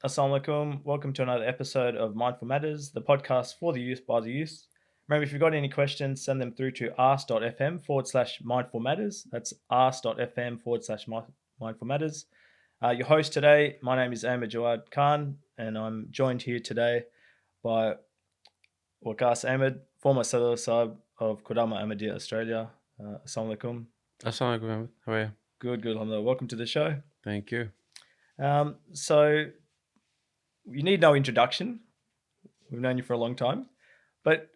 Assalamu alaikum. Welcome to another episode of Mindful Matters, the podcast for the youth by the youth. Remember, if you've got any questions, send them through to ask.fm/mindful matters. That's ask.fm/mindful matters. Your host today, my name is Ahmed Jawad Khan, and I'm joined here today by Waqas Ahmed, former Sadr Sahib of Khuddam Ahmadiyya Australia. Assalamu alaikum. Assalamu alaikum, Ahmed. How are you? Good, alhamdulillah. Welcome to the show. Thank you. So you need no introduction. We've known you for a long time, but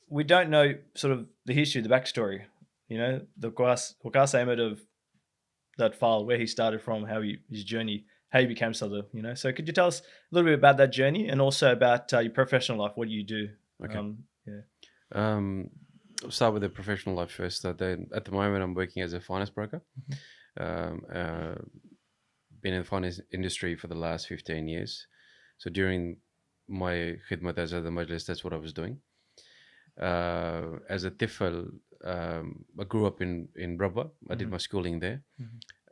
we don't know sort of the history, the backstory. You know, the Waqas Ahmed of that file, where he started from, his journey, how he became Sadr. You know, so could you tell us a little bit about that journey and also about your professional life? What do you do? Okay. I'll start with the professional life first. At the moment, I'm working as a finance broker. Been in the finance industry for the last 15 years. So during my Khidmat as the Majlis, that's what I was doing. As a Tifl, I grew up in Rabwa. I did my schooling there.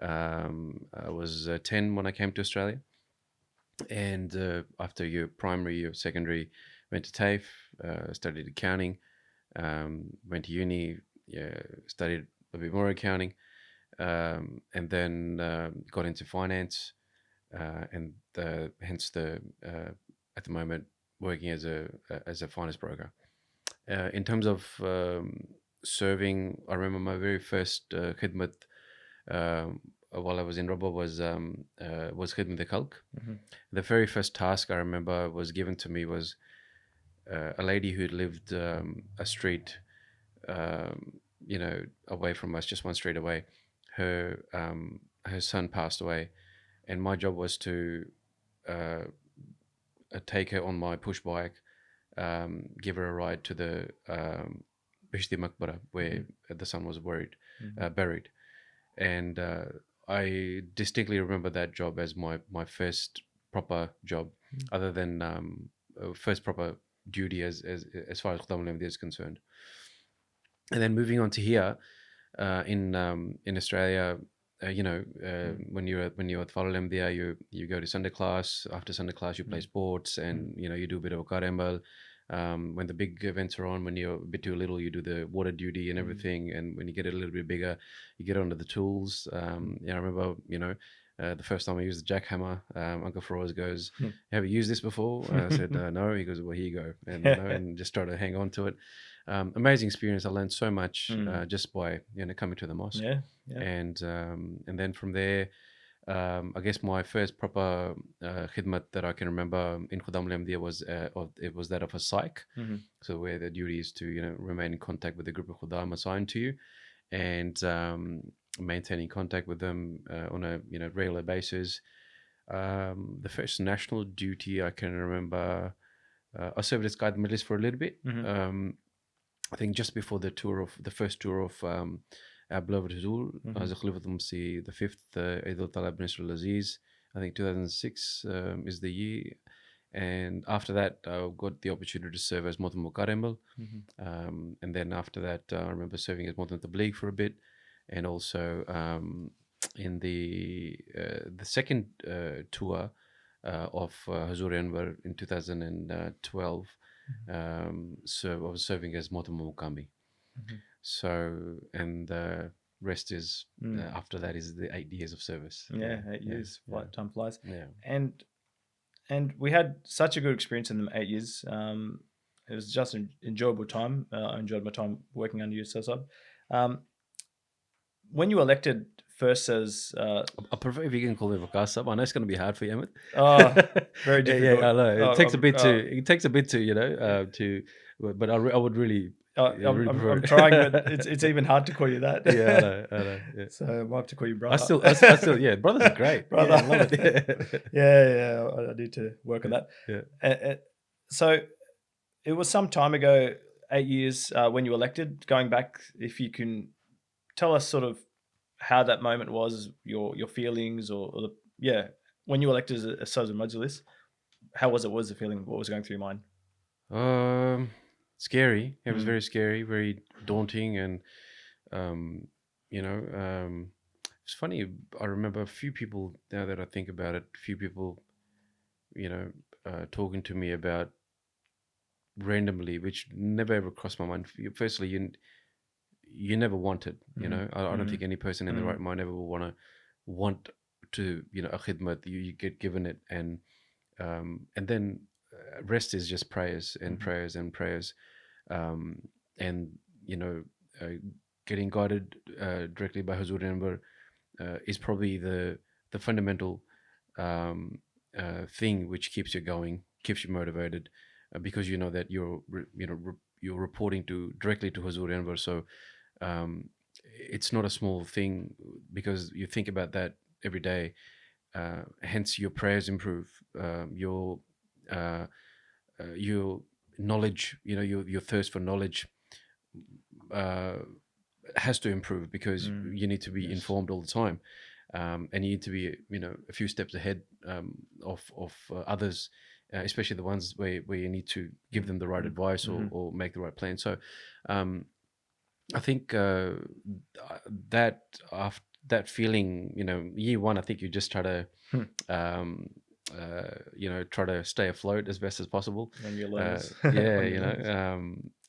I was 10 when I came to Australia. And after your primary, your secondary, went to TAFE, studied accounting, went to uni, studied a bit more accounting, and then got into finance, and hence at the moment working as a finance broker. In terms of serving, I remember my very first khidmat while I was in Rabwa was Khidmat al-Khalq. The very first task I remember was given to me was a lady who lived a street, away from us, just one street away. Her son passed away, and my job was to take her on my push bike, give her a ride to the Bishti Maqbara, where the son was buried. And I distinctly remember that job as my first proper job, other than first proper duty as far as Khuddam al-Ahmadiyya is concerned. And then moving on to here in Australia, when you're at Fal al-Ahmadiyya, you go to Sunday class. After Sunday class, you play sports, and you do a bit of Karembal. When the big events are on, when you're a bit too little, you do the water duty and everything. And when you get a little bit bigger, you get onto the tools. I remember, the first time I used the jackhammer, Uncle Feroz goes, "Have you used this before?" I said, "No." He goes, "Well, here you go," and just try to hang on to it. Amazing experience. I learned so much just by coming to the mosque. And then from there, I guess my first proper khidmat that I can remember in Khuddam al-Ahmadiyya was that of a psych. So where the duty is to remain in contact with the group of Khuddam assigned to you, and maintaining contact with them on a regular basis. The first national duty I can remember, I served as Qaid Majlis for a little bit. I think just before the first tour of our beloved Huzur, as Khalifatul Masih, the 5th Eid al-Talab Nasr al-Aziz, I think 2006 is the year. And after that, I got the opportunity to serve as Motam Mukarrembal. And then after that, I remember serving as Motam Tabligh for a bit. And also in the second tour of Huzur-e-Anwar in 2012, so I was serving as Motam Mukami. So, and the rest is after that is the 8 years of service. 8 years. Time flies. Yeah. And we had such a good experience in the 8 years. It was just an enjoyable time. I enjoyed my time working under you, Sasab. When you were elected first as... I prefer if you can call me Waqas. I know it's going to be hard for you, Ahmed. Oh, very difficult. Yeah, I know. It takes a bit to, but I would really... I'm trying, but it's even hard to call you that. I know. Yeah. So I might have to call you brother. I still, yeah, brothers are great. Brother. Yeah, I love it. Yeah. I need to work on that. Yeah. So it was some time ago, 8 years when you were elected. Going back, if you can tell us sort of how that moment was, your feelings, or when you were elected as a Sadr Majlis, how was it? What was the feeling? What was going through your mind? Scary. It was very scary, very daunting, and it's funny. I remember a few people, now that I think about it, talking to me about randomly, which never ever crossed my mind. Firstly, you never want it. I don't think any person in the right mind ever will want to a khidmat. You get given it, and then rest is just prayers and prayers and prayers, and getting guided directly by Huzur-e-Anwar is probably the fundamental thing which keeps you going, keeps you motivated, because you know that you're reporting directly to Huzur-e-Anwar. So it's not a small thing, because you think about that every day. Hence, your prayers improve. Your knowledge, your thirst for knowledge has to improve, because you need to be informed all the time, and you need to be a few steps ahead of others, especially the ones where you need to give them the right advice or make the right plan. So I think that after that feeling, year one, I think you just try to try to stay afloat as best as possible. And your learners.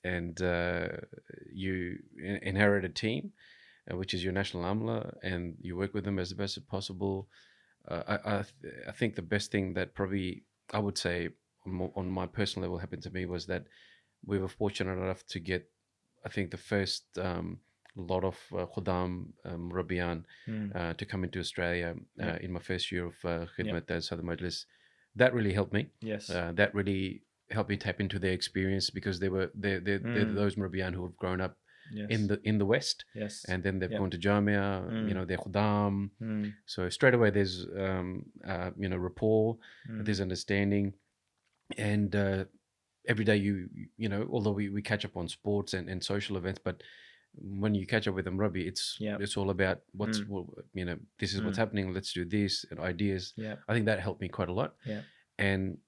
And you inherit a team, which is your national Amila, and you work with them as best as possible. I think the best thing that probably I would say on my personal level happened to me was that we were fortunate enough to get, I think, the first lot of Khuddam Murabiyan to come into Australia in my first year of Khidmat as Sadr Majlis. That really helped me. Yes. That really helped me tap into their experience, because they're those Murabiyan who have grown up in the West. Yes. And then they've gone to Jamia, they're Khuddam. So straight away there's rapport, there's understanding, and every day although we catch up on sports and social events, but when you catch up with them, Murabi, it's all about this is what's happening, let's do this, and ideas. I think that helped me quite a lot. And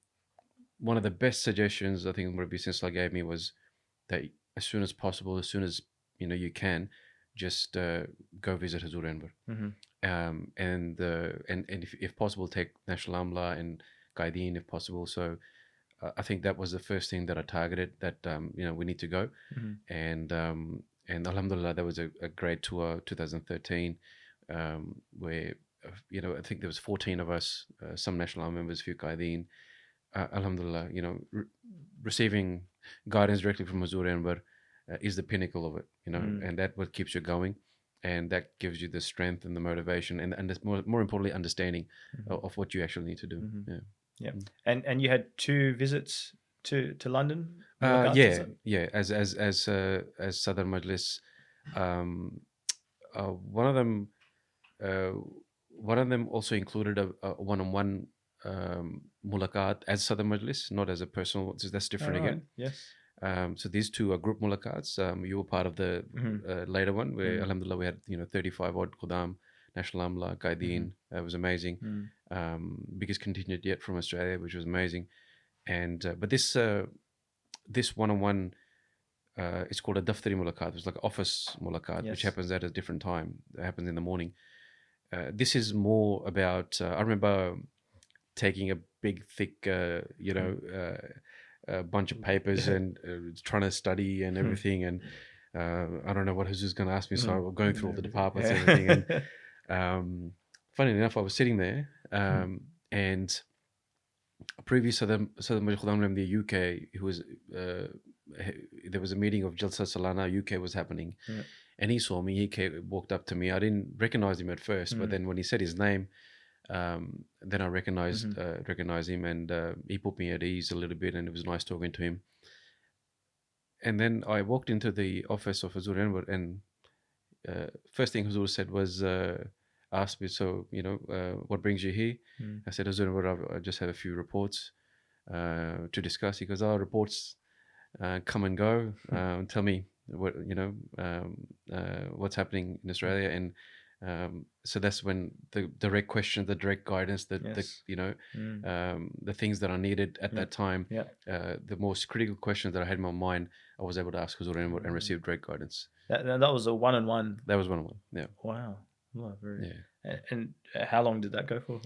one of the best suggestions I think Murabi Sinsla gave me was that as soon as possible, as soon as you can, just go visit Huzur-e-Anwar, and if possible, take National Amla and Qaideen if possible. So I think that was the first thing that I targeted, that we need to go. And alhamdulillah, that was a great tour, 2013, where I think there was 14 of us, some National Army members, a few Qaideen. Alhamdulillah, receiving guidance directly from Huzur-e-Anwar is the pinnacle of it, and that what keeps you going, and that gives you the strength and the motivation, and more importantly, understanding of what you actually need to do. And you had 2 visits to London. As Sadr Majlis, one of them also included a one-on-one Mulaqat as Sadr Majlis, not as a personal. So that's different again. Yes. So these 2 are group Mulaqats. You were part of the later one, where alhamdulillah we had 35 odd Khuddam, National Amla, Qaideen. It was amazing. Biggest contingent yet from Australia, which was amazing. And but this one-on-one, it's called a Daftari Mulaqat. It's like an office Mulaqat, which happens at a different time. It happens in the morning. This is more about. I remember taking a big, thick, bunch of papers and trying to study and everything. And I don't know what Huzur's going to ask me, so I'm going through all the departments and everything. And funny enough, I was sitting there, and previous to the Khuddam in the UK, who was there was a meeting of Jalsa Salana UK was happening, and he saw me. He walked up to me. I didn't recognize him at first, but then when he said his name, then I recognized him, and he put me at ease a little bit, and it was nice talking to him. And then I walked into the office of Huzur-e-Anwar, and first thing Huzur said was, asked me, so what brings you here? I said, Huzur-e-Anwar, I just have a few reports to discuss. He goes, reports come and go. Tell me what what's happening in Australia. And so that's when the direct questions, the direct guidance, the things that I needed at that time, the most critical questions that I had in my mind, I was able to ask Huzur-e-Anwar and receive direct guidance. That was a one-on-one. That was one-on-one. Yeah. Wow. Well, very. Yeah. And how long did that go for?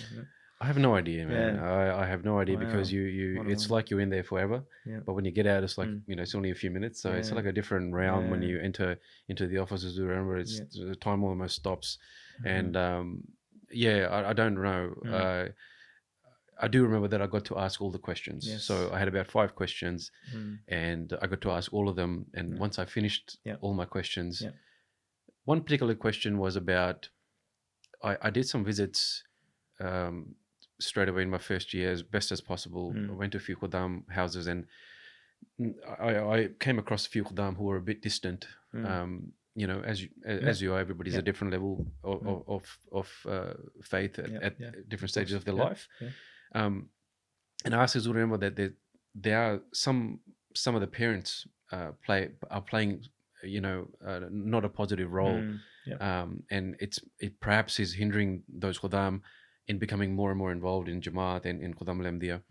I have no idea, man. Yeah. I have no idea because Wow. you What a it's wonder. like you're in there forever. Yeah. But when you get out, it's like, Mm. it's only a few minutes. So it's Yeah. like a different realm when Yeah. you enter into the offices. Remember, it's Yeah. the time almost stops. Mhm. And yeah, I don't know. I do remember that I got to ask all the questions. Yes. So I had about 5 questions, Mm. and I got to ask all of them. And once I finished Yeah. all my questions, Yeah. one particular question was about I did some visits straight away in my first year as best as possible. I went to a few Khuddam houses, and I came across a few Khuddam who were a bit distant. As you are, everybody's Yeah. a different level of faith at different stages of their life. Yeah. And I asked Huzur-e-Anwar that there are some of the parents are playing, not a positive role. And it perhaps is hindering those Khuddam in becoming more and more involved in Jamaat and in Khuddam al-Ahmadiyya.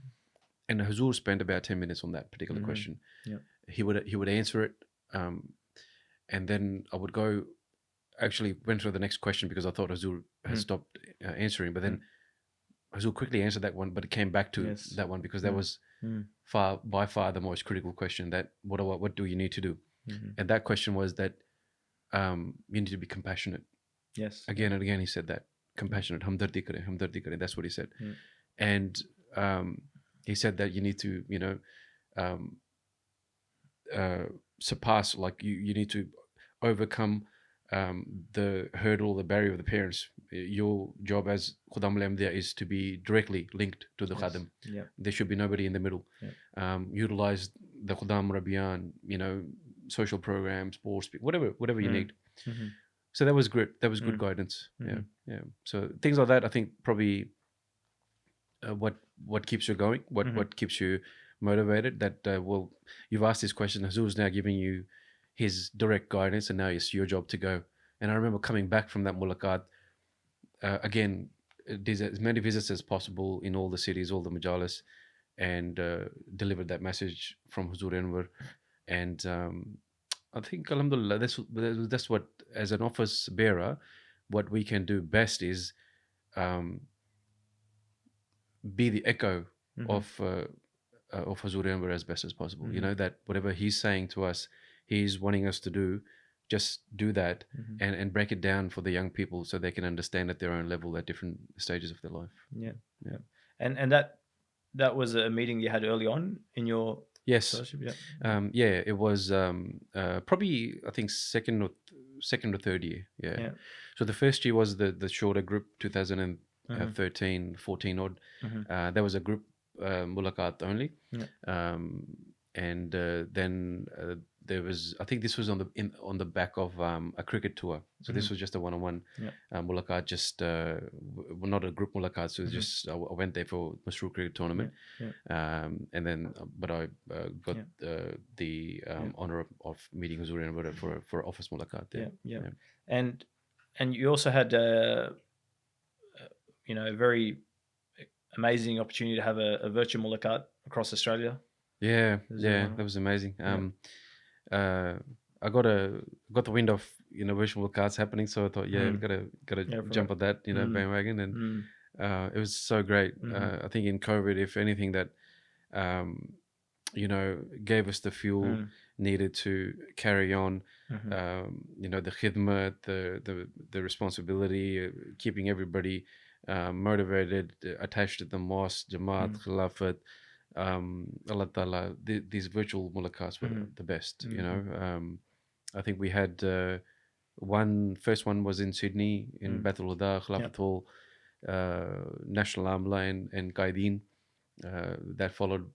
And Huzur spent about 10 minutes on that particular question. Yeah. He would answer it, and then I would go. Actually, went to the next question because I thought Huzur had stopped answering, but then Huzur quickly answered that one, but it came back to that one because that was by far the most critical question. That what do you need to do? And that question was that you need to be compassionate. Yes. Again and again, he said that compassionate. Hamdardi kare, hamdardi kare. That's what he said. And he said that you need to, surpass, like you need to overcome the hurdle, the barrier of the parents. Your job as Khuddam al-Ahmadiyya is to be directly linked to the Khadim. Yeah. There should be nobody in the middle. Utilize the Khuddam Rabiyan, social programs, sports, whatever you need. So that was good. That was good guidance. Yeah. So things like that, I think, probably what keeps you going, what keeps you motivated. That you've asked this question. Huzur's now giving you his direct guidance, and now it's your job to go. And I remember coming back from that Mulaqat, again, did as many visits as possible in all the cities, all the majalis, and delivered that message from Huzur-e-Anwar. And I think, alhamdulillah, that's what, as an office bearer, what we can do best is be the echo of Huzur-e-Anwar as best as possible. That whatever he's saying to us, he's wanting us to do, just do that and break it down for the young people so they can understand at their own level at different stages of their life. Yeah. And that was a meeting you had early on in your fellowship? Yeah. It was probably, I think, second or third year. Yeah. So the first year was the shorter group, 2013, 14 odd. There was a group Mulaqat only. And then there was, I think this was on the back of a cricket tour. So this was just a one-on-one Mulaqat, just not a group Mulaqat. So just I went there for Masroor cricket tournament, and then but I got the honor of meeting Huzur-e-Anwar for office Mulaqat there. Yeah. And you also had a very amazing opportunity to have a virtual Mulaqat across Australia. That was amazing. I got the wind of virtual cards happening, so I thought, gotta jump on that bandwagon, and it was so great. I think in COVID, if anything, that gave us the fuel needed to carry on. The khidmat, the responsibility, keeping everybody motivated, attached to the mosque, Jamaat, Khilafat. Allah Ta'ala, these virtual mulaqats were the best. I think we had first one was in Sydney in Batul Huda, Khilafat Hall, National Amila and Qaideen. That followed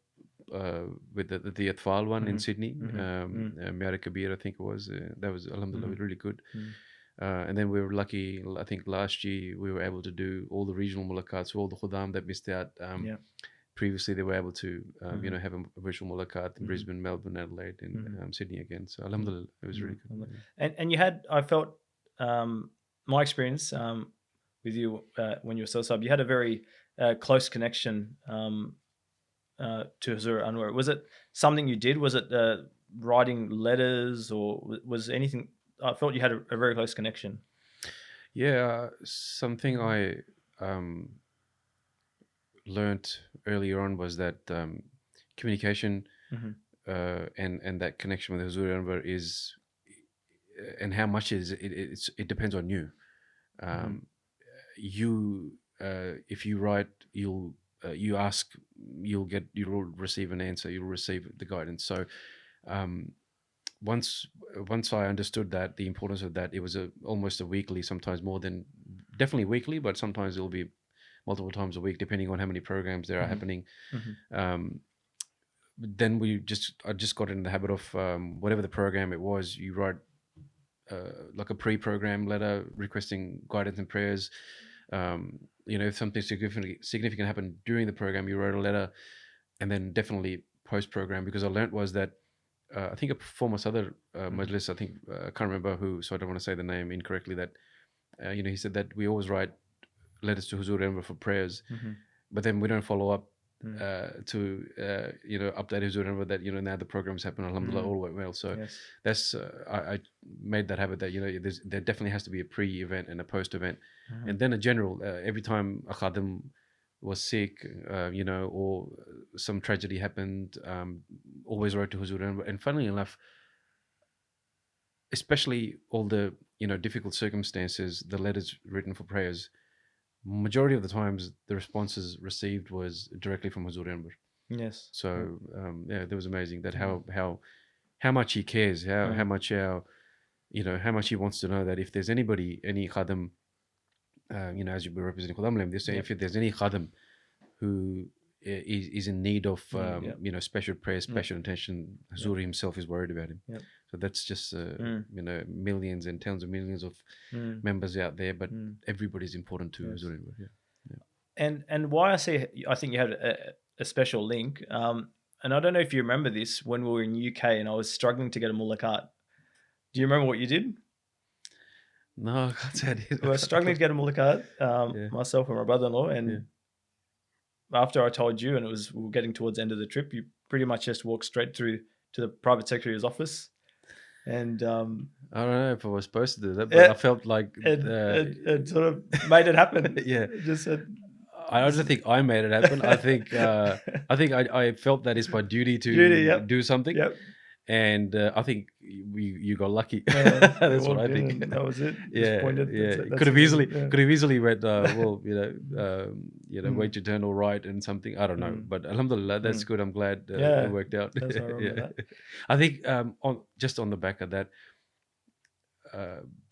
with the Atfal one in Sydney, Miara Kabir, I think it was. That was, alhamdulillah, really good. And then we were lucky, I think last year we were able to do all the regional mulaqats, all the Khuddam that missed out. Previously, they were able to, have a virtual Mulaqat in Brisbane, Melbourne, Adelaide, and Sydney again. So, alhamdulillah, it was really good. And you had, I felt, my experience with you when you were still sub, you had a very close connection to Huzur-e-Anwar. Was it something you did? Was it writing letters, or was anything? I felt you had a very close connection. Yeah, something learnt earlier on was that communication Mm-hmm. and that connection with the Huzur-e-Anwar is, and how much is it depends on you. Um, you if you write, you ask, you'll receive an answer, you'll receive the guidance. So um, once I understood that, the importance of that, it was almost a weekly, sometimes more than, definitely weekly, but sometimes it'll be multiple times a week depending on how many programs there are happening. Um, then I just got in the habit of whatever the program it was, you write like a pre-program letter requesting guidance and prayers. If something significant happened during the program, you wrote a letter, and then definitely post-program, because I learnt was that I think a former Sadr Majlis, I think I can't remember who, so I don't want to say the name incorrectly, that he said that we always write letters to Huzur-e-Anwar for prayers, but then we don't follow up to update Huzur-e-Anwar that now the program's happened, alhamdulillah, all went well. So Yes. that's I made that habit that there definitely has to be a pre-event and a post-event, and then a general every time a khadim was sick, or some tragedy happened, always wrote to Huzur-e-Anwar. And funnily enough, especially all the difficult circumstances, the letters written for prayers, majority of the times the responses received was directly from Huzur-e-Anwar. Yes. So that was amazing, that how much he cares, how much how much he wants to know that if there's any khadim, as you were representing Khuddam, if there's any khadim who is in need of special prayer, special attention, Huzur himself is worried about him. Yep. So that's just millions and tens of millions of members out there, but everybody's important to Huzur. And why I think you had a special link, and I don't know if you remember this, when we were in UK and I was struggling to get a Mulaqat. Do you remember what you did? No, I can't say I did. We were struggling to get a Mulaqat, myself and my brother-in-law, and after I told you, and we were getting towards the end of the trip, you pretty much just walked straight through to the private secretary's office, and I don't know if I was supposed to do that, but I felt like it sort of made it happen. Yeah, it just said. I don't think I made it happen. I think I felt that it's my duty to do something. Yep. And I think you got lucky. That's what I think. That was it. Yeah, could have easily went. Wait your turn or write and something. I don't know, but alhamdulillah, that's good. I'm glad it worked out. That's how I remember that. I think on the back of that,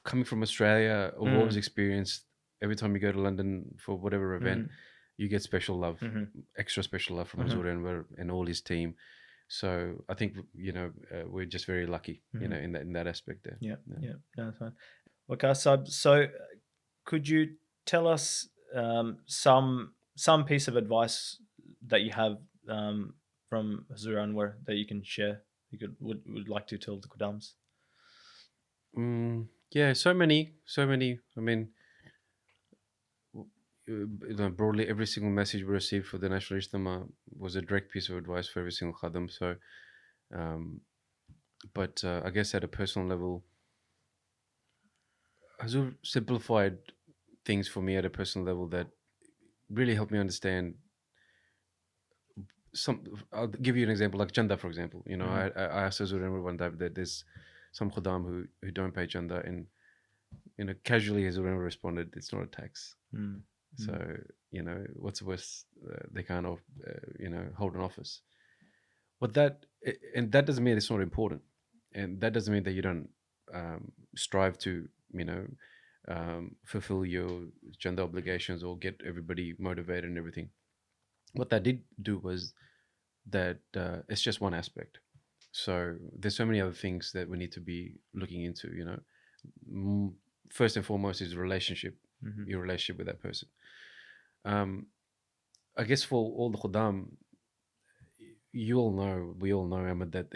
coming from Australia, I've always experienced, every time you go to London for whatever event, you get special love, extra special love from Huzur-e-Anwar and all his team. So I think we're just very lucky, in that aspect there. Yeah. No, that's fine. Okay, so could you tell us some piece of advice that you have from Huzur-e-Anwar that you can share? Would like to tell the Khuddams? Yeah, so many. I mean, broadly, every single message we received for the National Ijtima was a direct piece of advice for every single khadim. So, but I guess at a personal level, Huzur simplified things for me at a personal level that really helped me understand. I'll give you an example, like Chanda, for example. I asked Huzur one day that there's some khuddam who don't pay Chanda, and casually Huzur responded, "It's not a tax." So what's the worst? They can't, hold an office. And that doesn't mean it's not important, and that doesn't mean that you don't strive to fulfill your gender obligations or get everybody motivated and everything. What that did do was that it's just one aspect. So there's so many other things that we need to be looking into. First and foremost is relationship. Your relationship with that person. I guess for all the khuddam, we all know, Ahmed, that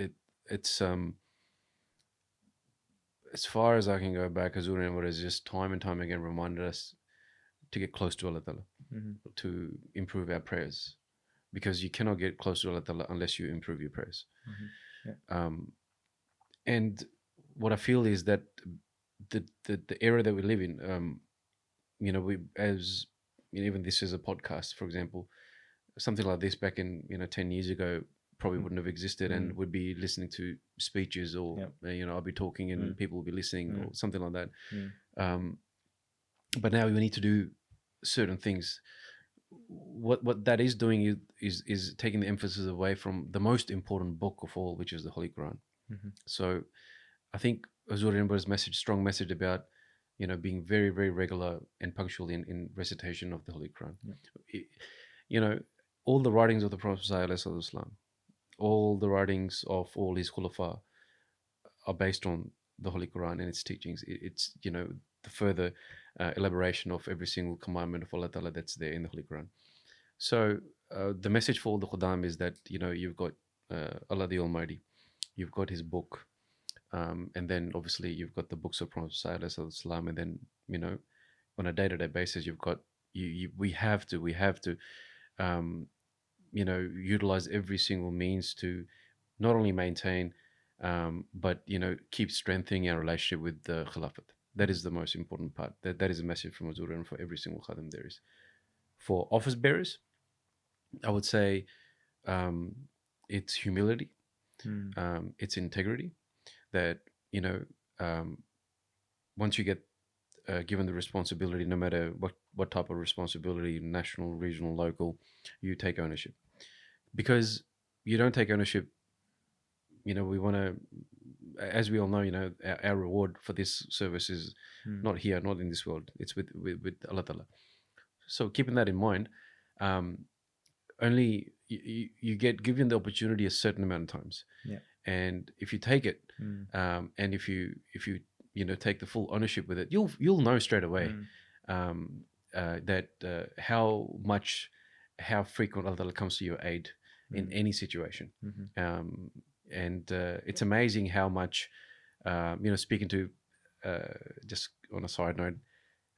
it's as far as I can go back, Huzur-e-Anwar has just time and time again reminded us to get close to Allah Ta'ala, to improve our prayers, because you cannot get close to Allah Ta'ala unless you improve your prayers. And what I feel is that the era that we live in, even this is a podcast, for example, something like this back in 10 years ago probably wouldn't have existed, and would be listening to speeches, or I'll be talking and people will be listening, or something like that. But now we need to do certain things. What that is doing is taking the emphasis away from the most important book of all, which is the Holy Quran. So I think Huzur-e-Anwar's strong message about being very, very regular and punctual in recitation of the Holy Quran. All the writings of the Prophet ﷺ, all the writings of all his khulafa are based on the Holy Quran and its teachings. It's the further elaboration of every single commandment of Allah Ta'ala that's there in the Holy Quran. So the message for all the Khuddam is that you've got Allah the Almighty, you've got his book, and then obviously you've got the books of Prophet ﷺ, and then on a day-to-day basis you've got we have to utilize every single means to not only maintain but keep strengthening our relationship with the Khilafat. That is the most important part. That is a message from Huzur, and for every single Khadim there is. For office bearers, I would say it's humility, it's integrity. That once you get given the responsibility, no matter what type of responsibility, national, regional, local, you take ownership. Because you don't take ownership, we want to, as we all know, our reward for this service is not here, not in this world. It's with Allah Ta'ala. So keeping that in mind, only you get given the opportunity a certain amount of times. And if you take it, and if you take the full ownership with it, you'll know straight away that how frequent Allah Ta'ala comes to your aid in any situation. And it's amazing how much, speaking to, just on a side note,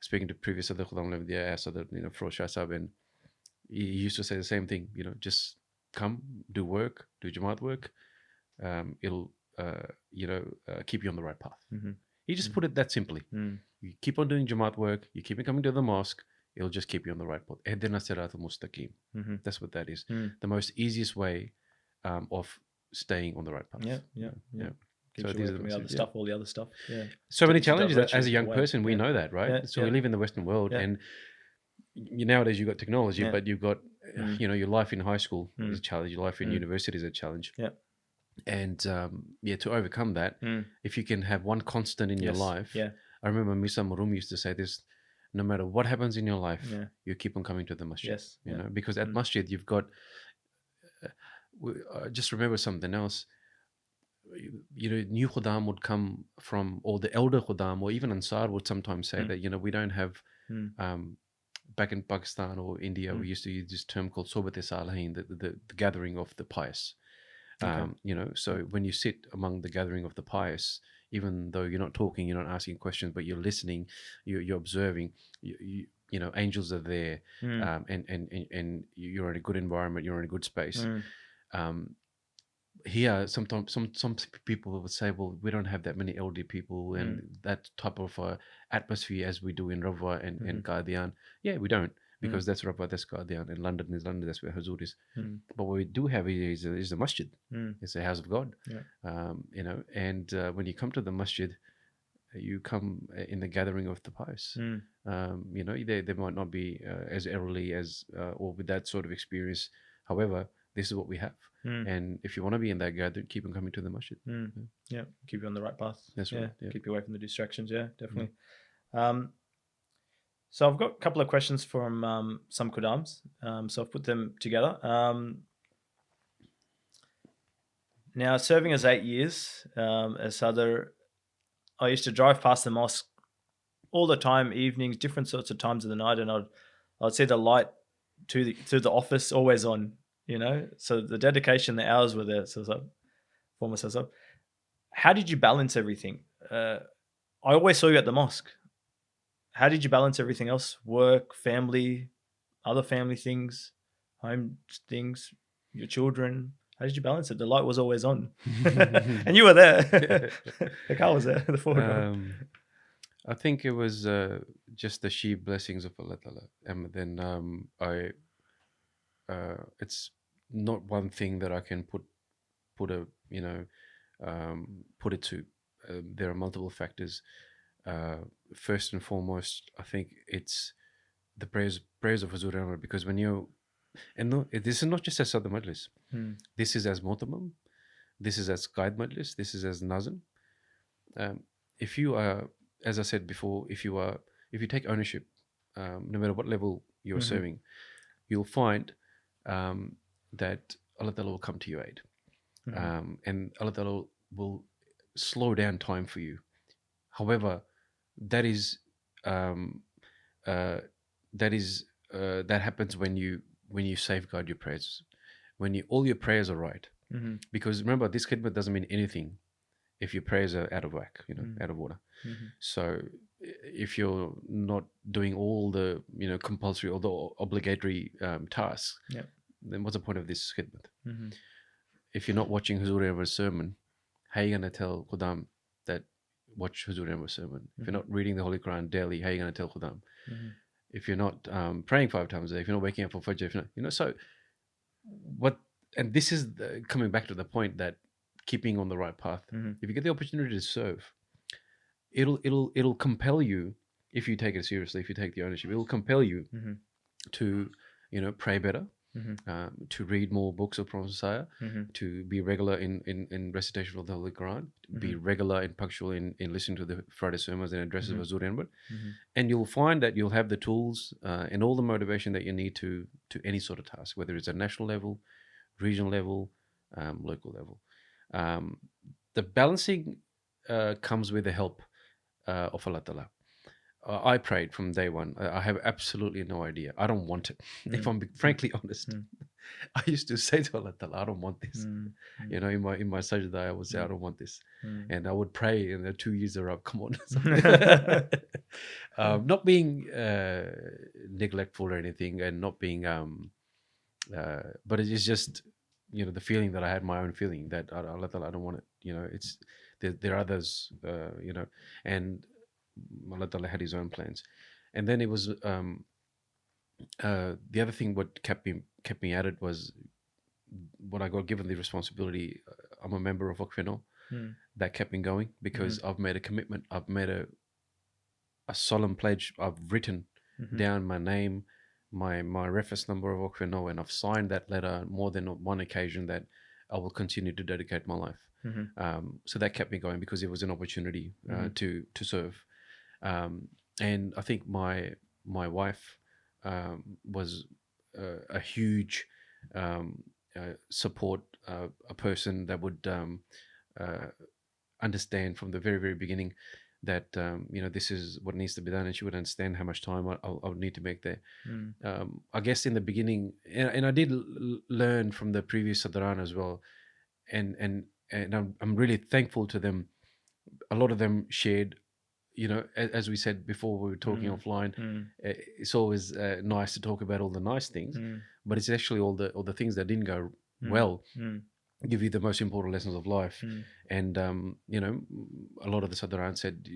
speaking to previous Sadr MKA, Sadr Feroz Shah Sahib, and he used to say the same thing, just come, do work, do Jamaat work, it'll, keep you on the right path. He just put it that simply. You keep on doing Jamaat work, you keep on coming to the mosque, it'll just keep you on the right path. Ihdina siratal mustaqim. That's what that is. The most easiest way of staying on the right path. Yeah. So these are the other stuff, all the other stuff. So many challenges as a young person. We know that, right? So we live in the Western world, and nowadays you've got technology, but you've got your life in high school is a challenge. Your life in university is a challenge. And to overcome that, if you can have one constant in your life. I remember Misa Marum used to say this: no matter what happens in your life, you keep on coming to the masjid. Because at masjid you've got. Just remember something else. New Khuddam would come from, or the elder Khuddam, or even Ansar would sometimes say that we don't have. Back in Pakistan or India, we used to use this term called Sobat-e-Salihin, the gathering of the pious. So when you sit among the gathering of the pious, even though you're not talking, you're not asking questions, but you're listening, you're observing, angels are there, and you're in a good environment, you're in a good space. Here, sometimes some people would say, well, we don't have that many elderly people and that type of atmosphere as we do in Rawah and Qadian. Yeah, we don't, because that's Rawah, that's Qadian, and London is London, that's where Huzur is. But what we do have is the masjid. It's the house of God. And when you come to the masjid, you come in the gathering of the pious. They might not be as elderly as or with that sort of experience. However, this is what we have. And if you want to be in that gathering, keep on coming to the masjid. Keep you on the right path. That's right. Keep you away from the distractions. Definitely. So I've got a couple of questions from some Khuddams. So I've put them together. Now, serving as 8 years as Sadr, I used to drive past the mosque all the time, evenings, different sorts of times of the night, and I'd see the light to the office always on. So the dedication, the hours were there. So I was like, for myself, how did you balance everything? I always saw you at the mosque. How did you balance everything else? Work, family, other family things, home things, your children. How did you balance it? The light was always on. And you were there. The car was there, the forward. I think it was just the sheer blessings of Allah Ta'ala. And then it's not one thing that I can put a put it to. There are multiple factors. First and foremost, I think it's the prayers of Huzur-e-Anwar, because when you and no, this is not just as Sadr Majlis. This is as Motamam. This is as Qaid Majlis. This is as Nazm. If you are, as I said before, if you take ownership, no matter what level you're serving, you'll find that Allah Ta'ala will come to your aid, and Allah Ta'ala will slow down time for you. However, that happens when you safeguard your prayers, when all your prayers are right. Because remember, this khidmat doesn't mean anything if your prayers are out of whack, out of order. So if you're not doing all the compulsory or the obligatory tasks, then what's the point of this khidmat? If you're not watching Huzur-e-Anwar's sermon, how are you going to tell Khuddam that watch Huzur-e-Anwar's sermon? If you're not reading the Holy Quran daily, how are you going to tell Khuddam? If you're not praying 5 times a day, if you're not waking up for Fajr, if you're not, so what? And this is coming back to the point that keeping on the right path. If you get the opportunity to serve, it'll compel you, if you take it seriously, if you take the ownership, it'll compel you to pray better, to read more books of Prophet Messiah, to be regular in recitation of the Holy Quran, be regular and punctual in listening to the Friday sermons and addresses of Huzur-e-Anwar, and you'll find that you'll have the tools and all the motivation that you need to any sort of task, whether it's at national level, regional level, local level. The balancing comes with the help of Allah Ta'ala. I prayed from day one. I have absolutely no idea. I don't want it. If I'm frankly honest, I used to say to Allah Ta'ala, I don't want this. In my sajda, I would say, I don't want this. And I would pray, and the 2 years are up. Come on. Not being neglectful or anything, and not being, but it's just, the feeling that I had, my own feeling that Allah Ta'ala, I don't want it. It's there are others, and Allah Ta'ala had His own plans. And then it was the other thing what kept me at it was when I got given the responsibility. I'm a member of Waqf. That kept me going, because I've made a commitment. I've made a solemn pledge. I've written down my name, my reference number of Waqf, and I've signed that letter more than one occasion that I will continue to dedicate my life. So that kept me going, because it was an opportunity to serve. And I think my wife was a huge support, a person that would understand from the very, very beginning that this is what needs to be done, and she would understand how much time I would need to make there. I guess in the beginning, and I did learn from the previous Sadran as well, and I'm really thankful to them. A lot of them shared, as we said before, we were talking offline. It's always nice to talk about all the nice things, but it's actually all the things that didn't go well give you the most important lessons of life. And a lot of the Sadran said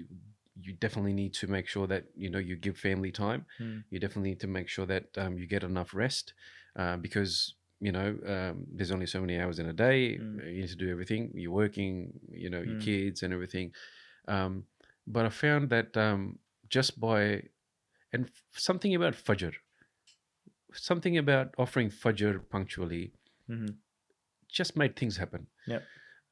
you definitely need to make sure that you give family time. You definitely need to make sure that you get enough rest, because there's only so many hours in a day. You need to do everything. You're working, your kids and everything. But I found that just by, and something about Fajr, something about offering Fajr punctually, just made things happen.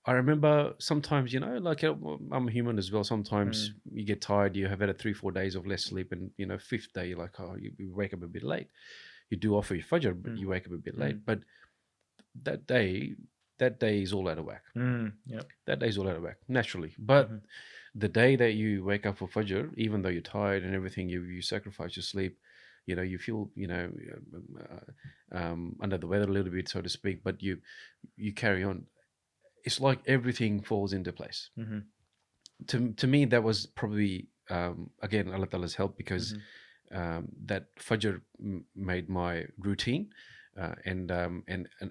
I remember sometimes, like I'm human as well. Sometimes you get tired. You have had 3-4 days of less sleep, and 5th day you're like, oh, you wake up a bit late. You do offer your Fajr, but you wake up a bit late. But that day is all out of whack. That day is all out of whack, naturally. But the day that you wake up for Fajr, even though you're tired and everything, you sacrifice your sleep. You feel under the weather a little bit, so to speak, but you carry on. It's like everything falls into place. To me, that was probably again Allah Ta'ala's help, because that Fajr made my routine and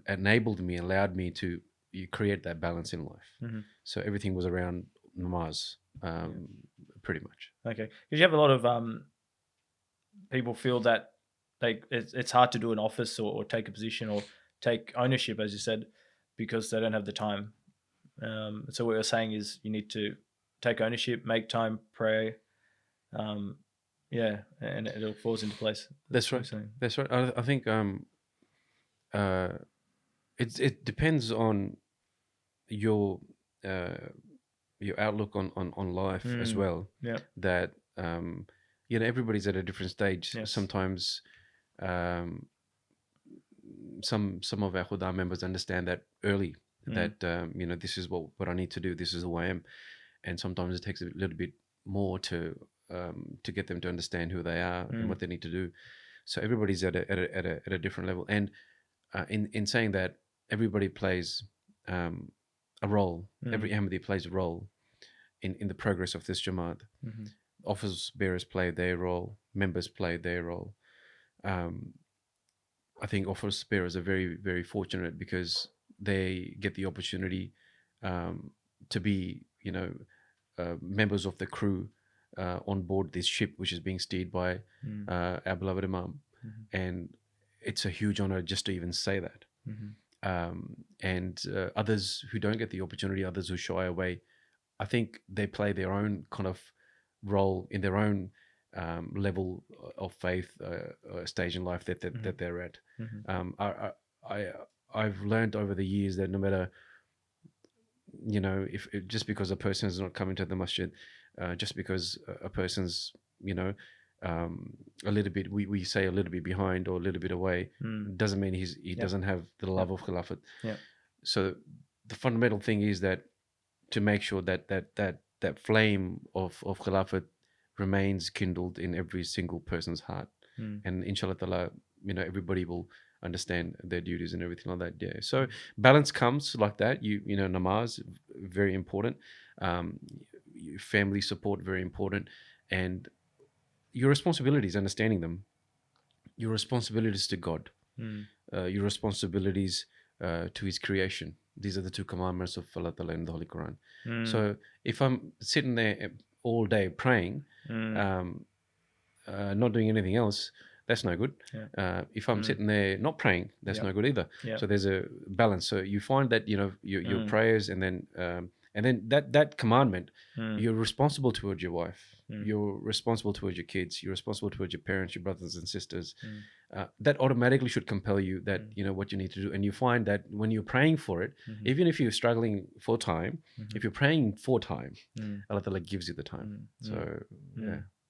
enabled me, allowed me to create that balance in life. So everything was around namaz, pretty much. Okay, because you have a lot of people feel that it's hard to do an office or take a position or take ownership, as you said, because they don't have the time. So what you're saying is you need to take ownership, make time, pray. Yeah, and it all falls into place. That's what right. you're saying. That's right. I think it depends on your outlook on life as well. Yeah. That everybody's at a different stage. Yes. Sometimes some of our Khuddam members understand that early, that this is what I need to do, this is who I am, and sometimes it takes a little bit more to get them to understand who they are and what they need to do. So everybody's at a different level, and in saying that, everybody plays a role. Every Ahmadi plays a role in the progress of this Jamaat. Office bearers play their role, members play their role. I think office bearers are very, very fortunate because they get the opportunity to be, members of the crew on board this ship, which is being steered by our beloved Imam. And it's a huge honor just to even say that. And others who don't get the opportunity, others who shy away, I think they play their own kind of role in their own level of faith, stage in life that they're at. I've learned over the years that no matter, if just because a person is not coming to the masjid, just because a person's, a little bit, we say a little bit behind or a little bit away, doesn't mean he doesn't have the love of Khilafat. So the fundamental thing is that to make sure that flame of Khilafat remains kindled in every single person's heart. And inshallah ta'ala, everybody will understand their duties and everything like that. Yeah. So balance comes like that. Namaz, very important. Family support, very important. And your responsibilities, understanding them. Your responsibilities to God. Your responsibilities to His creation. These are the two commandments of Allah Ta'ala in the Holy Quran. So if I'm sitting there all day praying, not doing anything else, that's no good. If I'm sitting there not praying, that's no good either. So there's a balance. So you find that your prayers, and then that commandment, you're responsible towards your wife, you're responsible towards your kids, you're responsible towards your parents, your brothers and sisters. That automatically should compel you that what you need to do. And you find that when you're praying for it, even if you're struggling for time, if you're praying for time, Allah Ta'ala gives you the time. So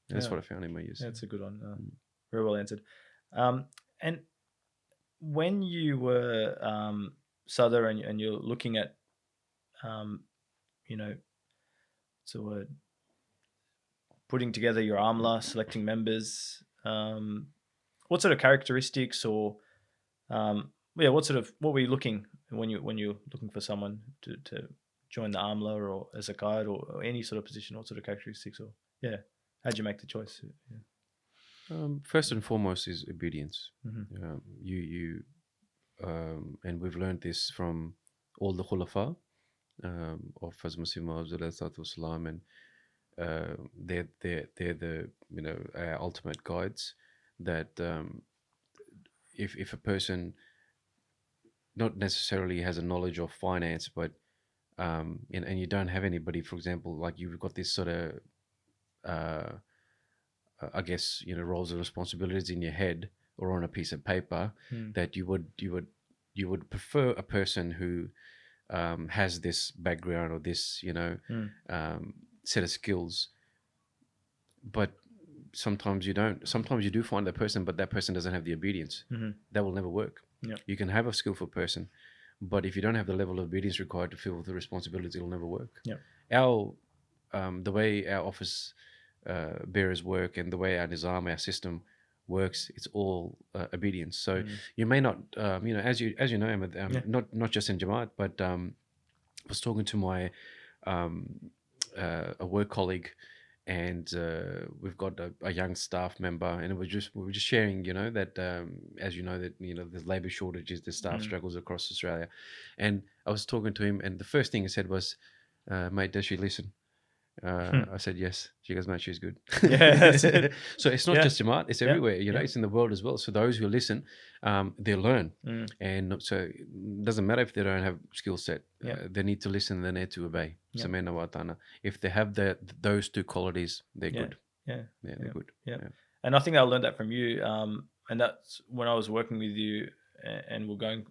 that's what I found in my use. That's a good one. Very well answered. And when you were Sadr and you're looking at what's the word, putting together your Amila, selecting members, what sort of characteristics or what were you looking when you're looking for someone to join the Amila or as a guide or any sort of position? What sort of characteristics how'd you make the choice? First and foremost is obedience. And we've learned this from all the Khulafa of Huzur Muslim Youth Australia, and they're the our ultimate guides. That if a person not necessarily has a knowledge of finance, but and you don't have anybody, for example, like you've got this sort of I guess roles and responsibilities in your head or on a piece of paper, that you would prefer a person who has this background or this set of skills, but sometimes you don't. Sometimes you do find that person, but that person doesn't have the obedience. That will never work. You can have a skillful person, but if you don't have the level of obedience required to fulfill the responsibility, it'll never work. The way our office bearers work and the way our nizam, our system works, it's all obedience. So you may not, as you know, Ahmed, not just in Jamaat, but I was talking to my a work colleague, and we've got a young staff member, and we were just sharing, that as you know that there's labour shortages, there's staff struggles across Australia, and I was talking to him, and the first thing he said was, "Mate, does she listen?" I said yes. She goes, no, she's good. Yeah, that's it. So it's not Yeah. just Jamaat, it's Yeah. everywhere, you know, Yeah. it's in the world as well. So those who listen, they learn. Mm. And so it doesn't matter if they don't have skill set. Yeah. They need to listen, they need to obey. Yeah. Samena wa ta'ana. If they have those two qualities, they're Yeah. good. Yeah. Yeah, they're good. Yeah. And I think I learned that from you. And that's when I was working with you and we're going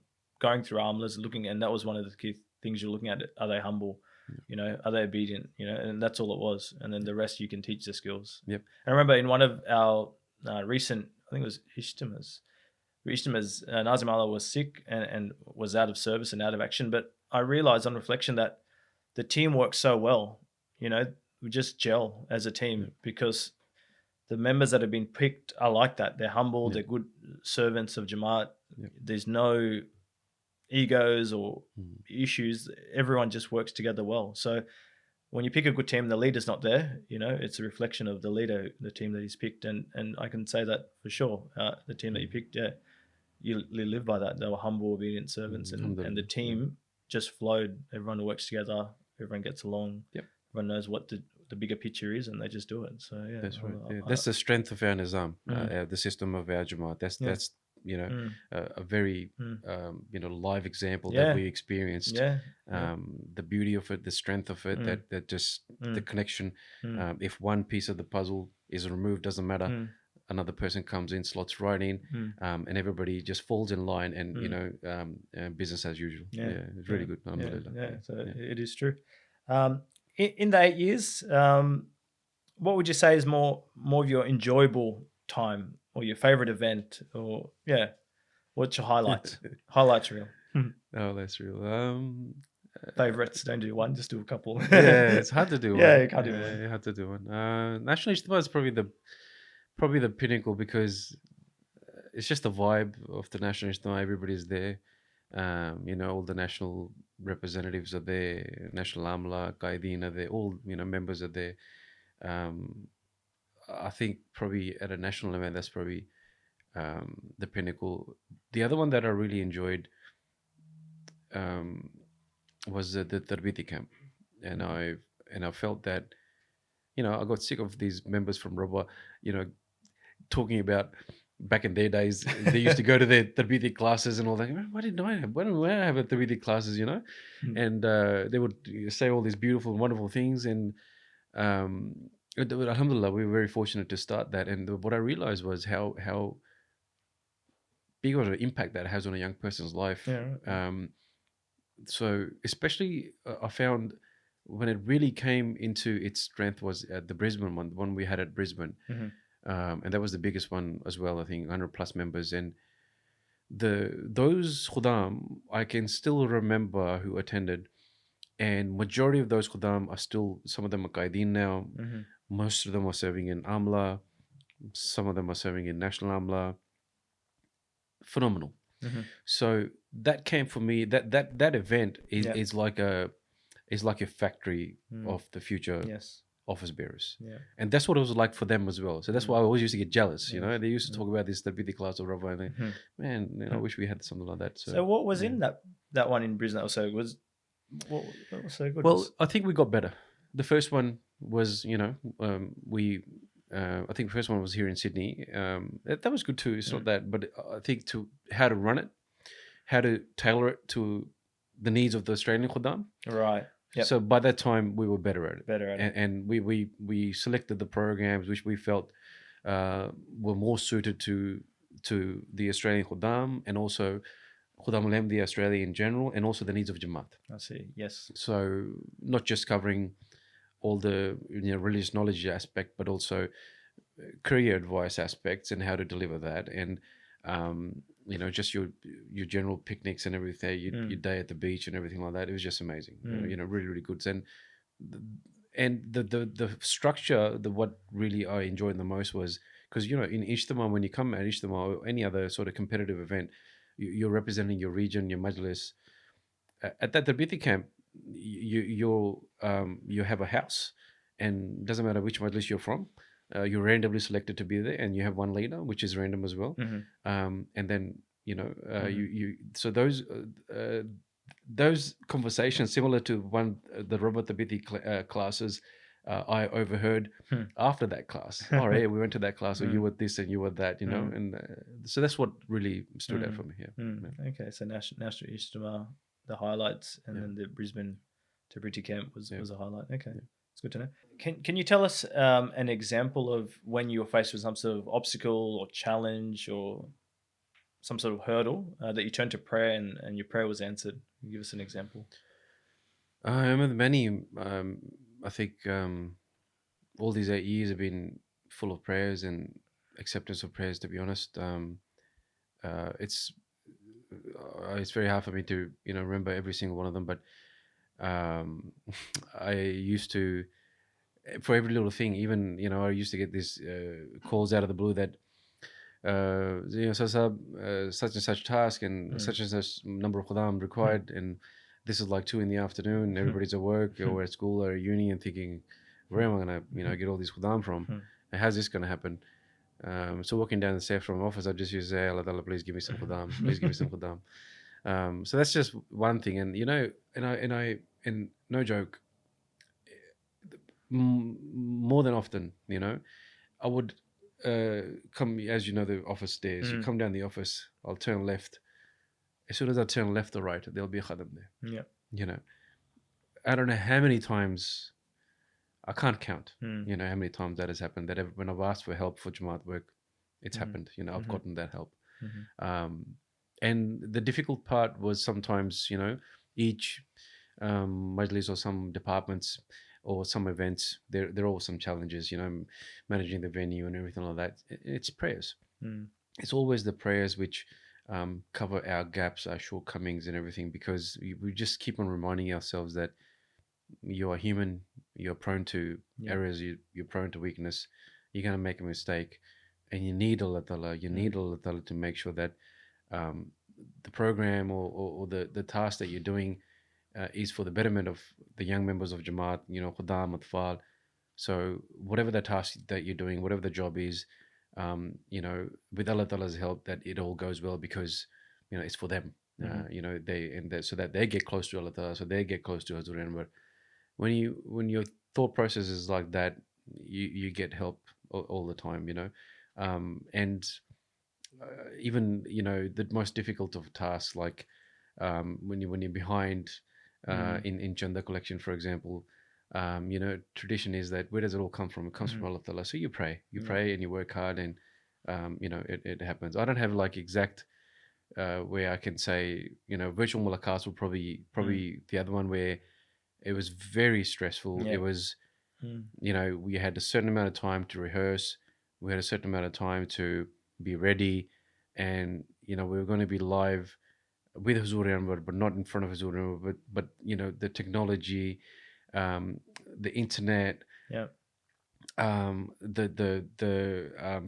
through Amilas, looking, and that was one of the key things you're looking at. Are they humble? You know, are they obedient? You know, and that's all it was. And then the rest you can teach the skills. Yep. I remember in one of our recent, I think it was Ishtimas, Nazim Allah was sick and was out of service and out of action. But I realized on reflection that the team works so well. You know, we just gel as a team because the members that have been picked are like that. They're humble. They're good servants of Jamaat. There's no egos or issues. Everyone just works together well. So when you pick a good team, the leader's not there. You know, it's a reflection of the leader, the team that he's picked. And I can say that for sure. The team that you picked, you live by that. They were humble, obedient servants, and the team just flowed. Everyone works together. Everyone gets along. Yep. Everyone knows what the bigger picture is, and they just do it. So yeah, that's right. That's the strength of our Nizam, the system of our Jamaat. That's you know a very you know live example that we experienced. The beauty of it, the strength of it, that just the connection. If one piece of the puzzle is removed, doesn't matter. Another person comes in, slots right in, and everybody just falls in line, and you know, business as usual. It's really good. So it is true. In the 8 years, what would you say is more of your enjoyable time or your favorite event, or what's your highlights? Highlights reel. Oh, that's real. Favorites, don't do one, just do a couple. It's hard to do one. You can't do one. You have to do one. National Ijtima is probably the pinnacle because it's just the vibe of the National Ijtima. Everybody's there. You know, all the national representatives are there, National Amila, Qaideen are there, all, you know, members are there. I think probably at a national event, that's probably the pinnacle. The other one that I really enjoyed was the Tarbiti camp. And I felt that, you know, I got sick of these members from Rabah, you know, talking about back in their days, they used to go to their Tarbiti classes and all that. Why didn't I have a Tarbiti classes, you know? And they would say all these beautiful, wonderful things. And alhamdulillah, we were very fortunate to start that. And what I realized was how big of an impact that has on a young person's life. So especially I found when it really came into its strength was at the Brisbane one, the one we had at Brisbane. And that was the biggest one as well, I think 100 plus members. And those Khuddam, I can still remember who attended, and majority of those Khuddam are still, some of them are Qaideen now, most of them are serving in Amila, some of them are serving in National Amila. Phenomenal. So that came for me, that event is like a factory of the future office bearers. And that's what it was like for them as well. So that's why I always used to get jealous, you know. They used to talk about this Tarbiti class of Rabah, and they, man, you know, I wish we had something like that. So what was in that one in Brisbane also was what was so good? Well, I think we got better. The first one was, you know, I think the first one was here in Sydney. That was good too. It's not that, but I think to how to run it, how to tailor it to the needs of the Australian Khuddam. Right. Yep. So by that time we were better at it. And we selected the programs which we felt were more suited to the Australian Khuddam, and also Khuddam al-Ahmadiyya Australia in general, and also the needs of Jamaat. I see. Yes. So not just covering all the, you know, religious knowledge aspect, but also career advice aspects and how to deliver that, and you know, just your general picnics and everything, your day at the beach and everything like that. It was just amazing. You know, really, really good. And the structure, what really I enjoyed the most was because, you know, in Ijtima, when you come at Ijtima or any other sort of competitive event, you're representing your region, your majlis. At that Tarbiti camp, you have a house, and it doesn't matter which majlis you're from. You're randomly selected to be there, and you have one leader, which is random as well. And then, you know, so those conversations, similar to the Robert Tarbiti classes, I overheard after that class. Oh, yeah, we went to that class, or you were this and you were that, you know. And so that's what really stood out for me here. Yeah. Okay, so National Ijtima, the highlights, and then the Brisbane to Bridgie camp was a highlight. Okay, it's good to know. Can you tell us an example of when you were faced with some sort of obstacle or challenge or some sort of hurdle that you turned to prayer and your prayer was answered? Give us an example. I remember many. I think all these 8 years have been full of prayers and acceptance of prayers. To be honest, it's very hard for me to remember every single one of them. But I used to, for every little thing, even I used to get these calls out of the blue that such and such task and such and such number of Khuddam required, and this is like 2 PM. Everybody's at work or at school or at uni, and thinking, where am I gonna get all these Khuddam from? And how's this gonna happen? So walking down the stairs from office, I just used to say, Allah, please give me some Khuddam, please give me some Khuddam. So that's just one thing, and and no joke, more than often, I would come, as you know, the office stairs. You come down the office, I'll turn left. As soon as I turn left or right, there'll be a Khuddam there. Yeah. I don't know how many times, I can't count, how many times that has happened, that when I've asked for help for Jamaat work, it's happened. I've gotten that help. And the difficult part was sometimes, each majlis or some departments or some events, there are all some challenges, managing the venue and everything like that. It's prayers. It's always the prayers which cover our gaps, our shortcomings and everything, because we just keep on reminding ourselves that you are human, you're prone to errors, you're prone to weakness, you're going to make a mistake, and you need Allah Ta'ala, to make sure that the program or the task that you're doing is for the betterment of the young members of Jamaat, Khuddam, Atfal. So whatever the task that you're doing, whatever the job is, with Allah Ta'ala's help, that it all goes well, because it's for them. So that they get close to Allah Ta'ala, so they get close to Huzur-e-Anwar. When your thought process is like that, you get help all the time, and even the most difficult of tasks, like when you're behind in Chanda collection, for example, tradition is that, where does it all come from? It comes from Allah Ta'ala. So you pray and you work hard, and it happens. I don't have like exact where I can say, virtual mulaqats were probably the other one, where it was very stressful. It was, we had a certain amount of time to rehearse. We had a certain amount of time to be ready, and we were going to be live with Huzur-e-Anwar, but not in front of Huzur-e-Anwar, but the technology, the internet, the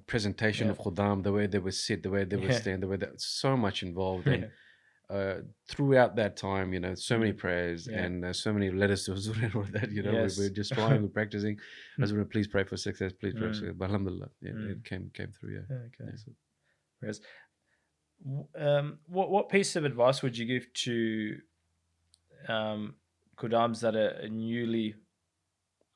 presentation of Khuddam, the way they would sit, the way they would stand, the way that, so much involved. And throughout that time, so many prayers and so many letters to Huzur-e-Anwar that we're just trying, we're practicing. Huzur, please pray for success, please pray for success. But alhamdulillah, it came through. Okay. So, prayers. What piece of advice would you give to Khuddams that are newly,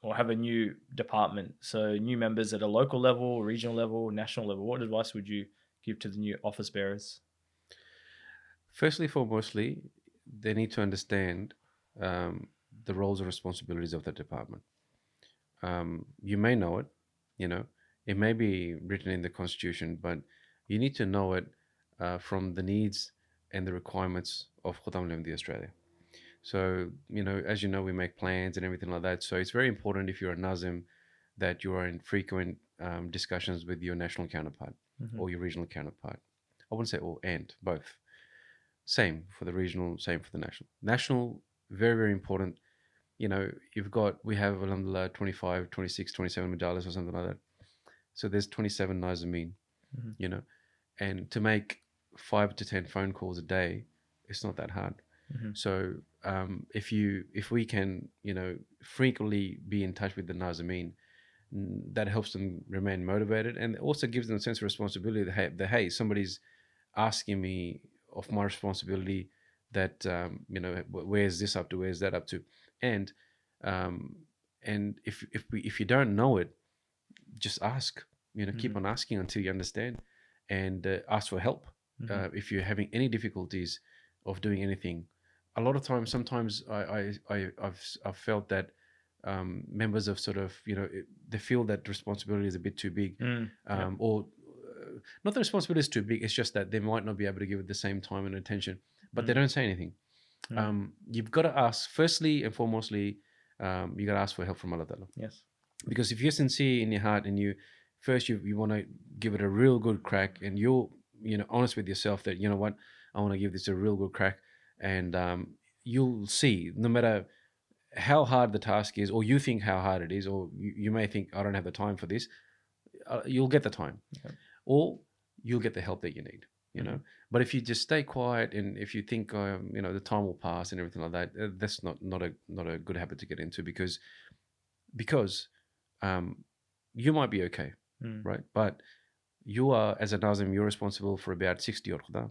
or have a new department, so new members at a local level, regional level, national level? What advice would you give to the new office bearers? Firstly, foremostly, they need to understand the roles and responsibilities of the department. You may know it, it may be written in the constitution, but you need to know it from the needs and the requirements of Khuddam Ahmadiyya Australia. So, as you know, we make plans and everything like that. So it's very important, if you're a Nazim, that you are in frequent discussions with your national counterpart or your regional counterpart. I wouldn't say all, and both. Same for the regional, same for the national. National, very, very important. We have, alhamdulillah, 25, 26, 27 medalis or something like that. So there's 27 Nazimeen, and to make 5 to 10 phone calls a day, it's not that hard. So if we can, frequently be in touch with the Nazimeen, that helps them remain motivated, and also gives them a sense of responsibility that hey, somebody's asking me of my responsibility, that where's this up to, where's that up to. And And if you don't know it, just ask. Keep Mhm. on asking until you understand, and ask for help. Mhm. If you're having any difficulties of doing anything, a lot of times, sometimes I've felt that members of sort of they feel that responsibility is a bit too big, Mm. Yep. or not the responsibility is too big. It's just that they might not be able to give it the same time and attention, but they Mm. don't say anything. Mm. You've got to ask firstly and foremostly. You got to ask for help from Allah Ta'ala. Yes. Because if you're sincere in your heart and you want to give it a real good crack, and you're honest with yourself that you know what, I want to give this a real good crack, and you'll see, no matter how hard the task is, or you think how hard it is, or you may think I don't have the time for this, you'll get the time, Yep. or you'll get the help that you need. Mhm. But if you just stay quiet, and if you think the time will pass and everything like that, that's not a good habit to get into, because you might be okay, Mm. right? But you are, as a Nazim, you're responsible for about 60 odd Khuddam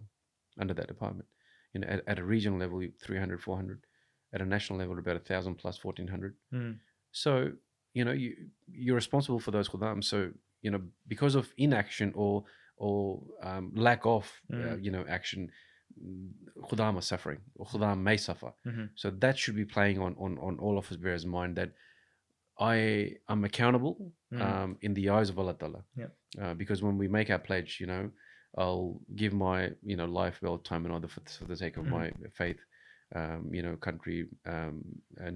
under that department. At a regional level, 300, 400. At a national level, about 1,000 plus 1,400. Mm. So, you're responsible for those Khuddam. So, because of inaction or lack of, action, Khuddam are suffering, or Khuddam may suffer. Mhm. So that should be playing on all office bearers' mind, that I am accountable Mm. in the eyes of Allah Ta'ala. Yep. Because when we make our pledge, I'll give my, life, wealth, time, and other for the sake of Mhm. my faith, country,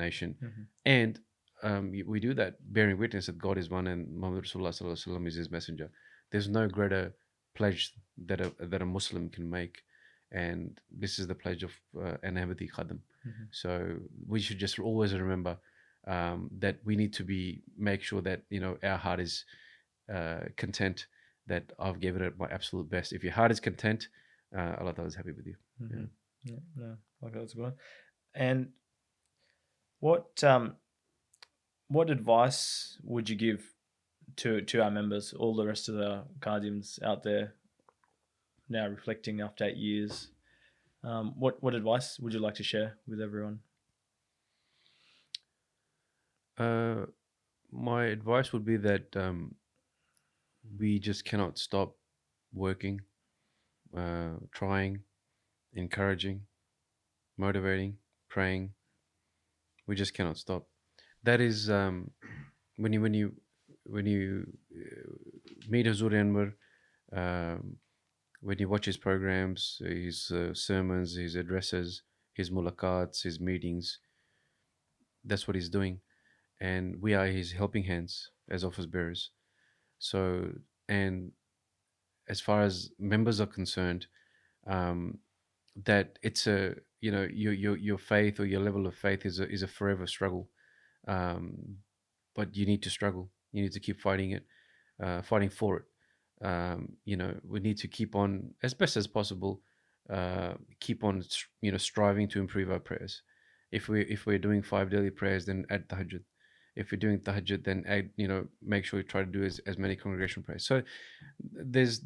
nation. Mhm. And we do that bearing witness that God is one and Muhammad Rasulullah Sallallahu Alaihi Wasallam is his messenger. There's no greater pledge that a Muslim can make. And this is the pledge of an Ahmadiyya Khuddam. Mhm. So we should just always remember that we need to make sure that our heart is content, that I've given it my absolute best. If your heart is content, Allah Ta'ala is happy with you. Mhm. Yeah. No. Okay, that's a good one. And what advice would you give to our members, all the rest of the Qadims out there now reflecting after 8 years? What advice would you like to share with everyone? My advice would be that we just cannot stop working, trying, encouraging, motivating, praying. We just cannot stop. That is when you meet Huzur-e-Anwar, when you watch his programs, his sermons, his addresses, his mulaqats, his meetings, that's what he's doing. And we are his helping hands as office bearers. So, and as far as members are concerned, that it's your faith, or your level of faith is a forever struggle. But you need to struggle. You need to keep fighting it, fighting for it. We need to keep on, as best as possible, keep on, striving to improve our prayers. If we're doing 5 daily prayers, then add tahajjud. If we're doing tahajjud, then add, make sure you try to do as many congregational prayers. So there's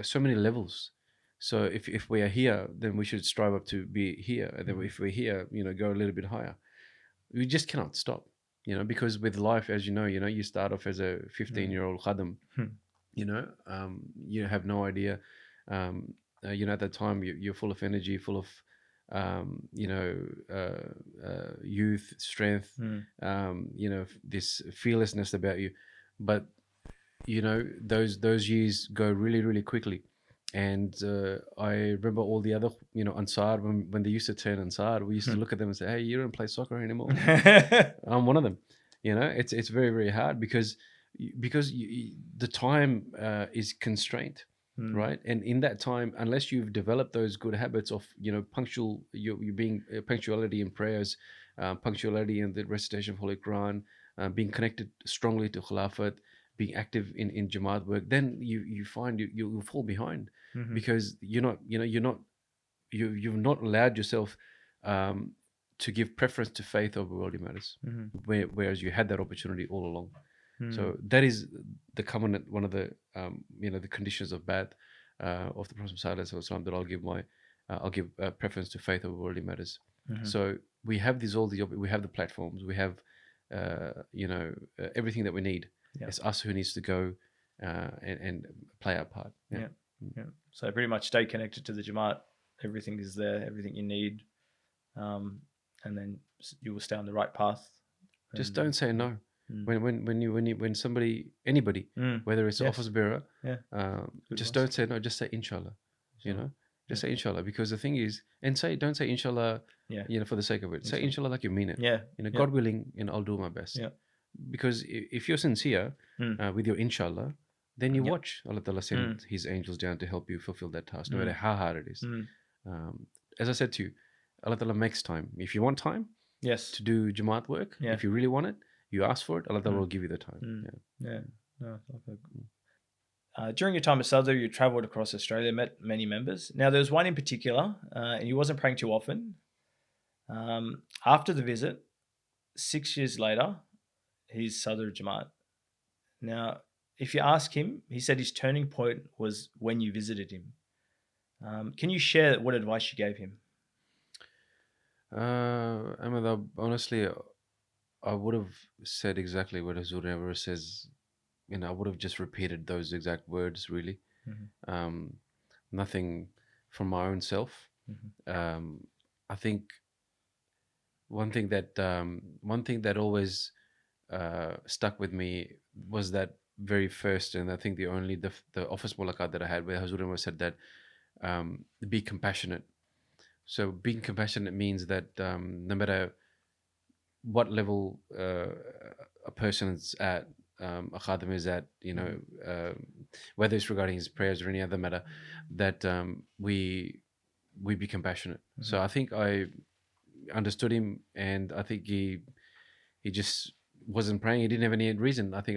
so many levels. So if we are here, then we should strive up to be here. And then if we're here, go a little bit higher. We just cannot stop, because with life, as you start off as a 15-year-old Khuddam, you have no idea. At that time, you're full of energy, full of, youth, strength, this fearlessness about you. But, those years go really, really quickly. And I remember all the other, Ansar, when they used to turn Ansar, we used to look at them and say, hey, you don't play soccer anymore. I'm one of them. It's very, very hard because the time is constrained, right? And in that time, unless you've developed those good habits of, punctual, you being punctuality in prayers, punctuality in the recitation of Holy Quran, being connected strongly to Khilafat, being active in Jamaat work, then you find you fall behind because you've not allowed yourself to give preference to faith over worldly matters, whereas you had that opportunity all along. So that is the common, one of the the conditions of bad of the Prophet ﷺ, that I'll give preference to faith over worldly matters. So we have we have the platforms, we have everything that we need. Yeah. It's us who needs to go and play our part. Yeah. So pretty much stay connected to the Jamaat. Everything is there, everything you need, and then you will stay on the right path. Just don't say no. When somebody, anybody, whether it's office bearer, just don't say no. Just say inshallah. Just say inshallah, because the thing is, and don't say inshallah, for the sake of it. Say inshallah like you mean it. God willing, I'll do my best. Because if you're sincere with your inshallah, then you watch Allah Ta'ala send His angels down to help you fulfill that task, no matter how hard it is. As I said to you, Allah Ta'ala makes time. If you want time, to do Jamaat work, if you really want it, you ask for it, Allah Ta'ala will give you the time. During your time at Sadr, you travelled across Australia, met many members. Now, there was one in particular, and he wasn't praying too often. After the visit, 6 years later, he's Sadr Jamaat. Now, if you ask him, he said his turning point was when you visited him. Can you share what advice you gave him? Ahmed, honestly, I would have said exactly what Huzur-e-Anwar says. I would have just repeated those exact words, really. Nothing from my own self. I think one thing that always stuck with me was that very first, and I think the only the office mulaqat that I had, where Huzur-e-Anwar said that be compassionate. So being compassionate means that no matter what level a person's at, a Khuddam is at, whether it's regarding his prayers or any other matter, that we be compassionate. So I think I understood him, and I think he just wasn't praying. He didn't have any reason. If I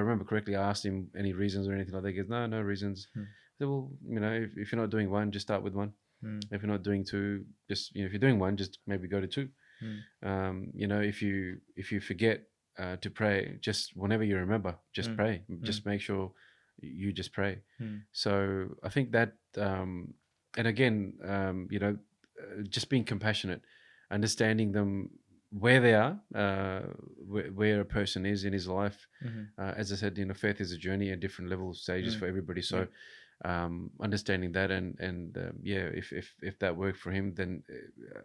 remember correctly, I asked him any reasons or anything like that. He goes, no reasons. I said, well, if you're not doing one, just start with one. If you're not doing two, just if you're doing one, just maybe go to two. If you forget to pray, just whenever you remember, just pray. Just make sure you just pray. So I think that, and again, just being compassionate, understanding them where they are, where a person is in his life. As I said, faith is a journey at different level stages for everybody. So understanding that, and if that worked for him, then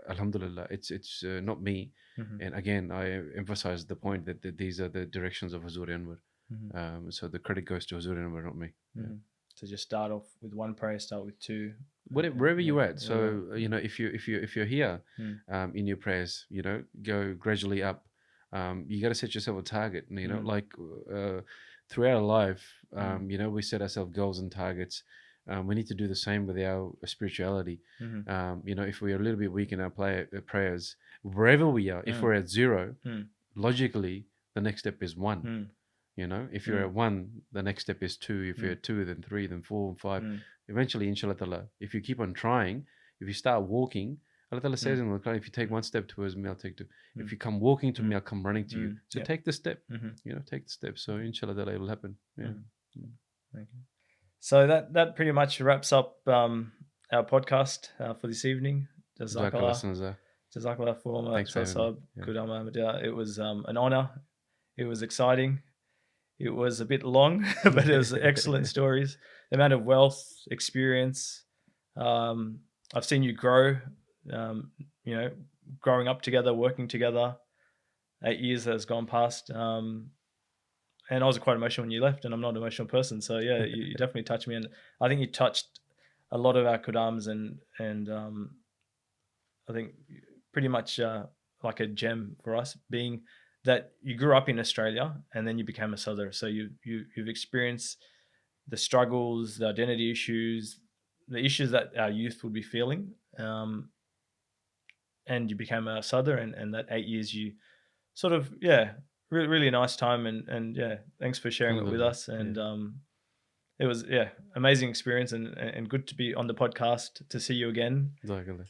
alhamdulillah, it's not me. And again, I emphasize the point that these are the directions of Huzur-e-Anwar. So the credit goes to Huzur-e-Anwar, not me. So just start off with one prayer, start with two, wherever you're at. So if you're here in your prayers, go gradually up. You got to set yourself a target. Like throughout our life, we set ourselves goals and targets. We need to do the same with our spirituality. If we are a little bit weak in our prayers, wherever we are, if we're at 0, logically the next step is 1. If you're at 1, the next step is 2. If you're at 2, then 3, then 4, and 5. Eventually, inshallah ta'ala, if you keep on trying, if you start walking, Allah Ta'ala says in the Quran, if you take one step towards me, I'll take 2. If you come walking to me, I'll come running to you. So take the step. Take the step. So inshallah ta'ala, it will happen. Okay. So that pretty much wraps up our podcast for this evening. Jazakallah for Sadr Khuddam Ahmadiyya. It was an honor. It was exciting. It was a bit long, but it was excellent stories. The amount of wealth, experience. I've seen you grow, growing up together, working together. 8 years has gone past. And I was quite emotional when you left, and I'm not an emotional person. So yeah, you definitely touched me. And I think you touched a lot of our Khuddams, and I think pretty much like a gem for us, being that you grew up in Australia and then you became a Sadr. So you've experienced the struggles, the identity issues, the issues that our youth would be feeling, and you became a Sadr, and that 8 years you sort of really nice time, and thanks for sharing it with us. And it was amazing experience, and good to be on the podcast, to see you again,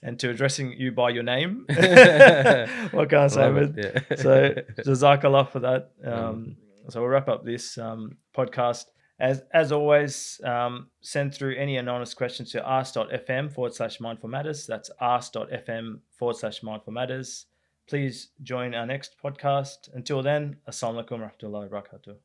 and to addressing you by your name. What can I say, Ahmed? So Jazakallah for that. So we'll wrap up this podcast, As always, send through any anonymous questions to ask.fm/mindful matters. That's ask.fm/mindful matters. Please join our next podcast. Until then, Assalamu alaikum wa rahmatullahi wa barakatuh.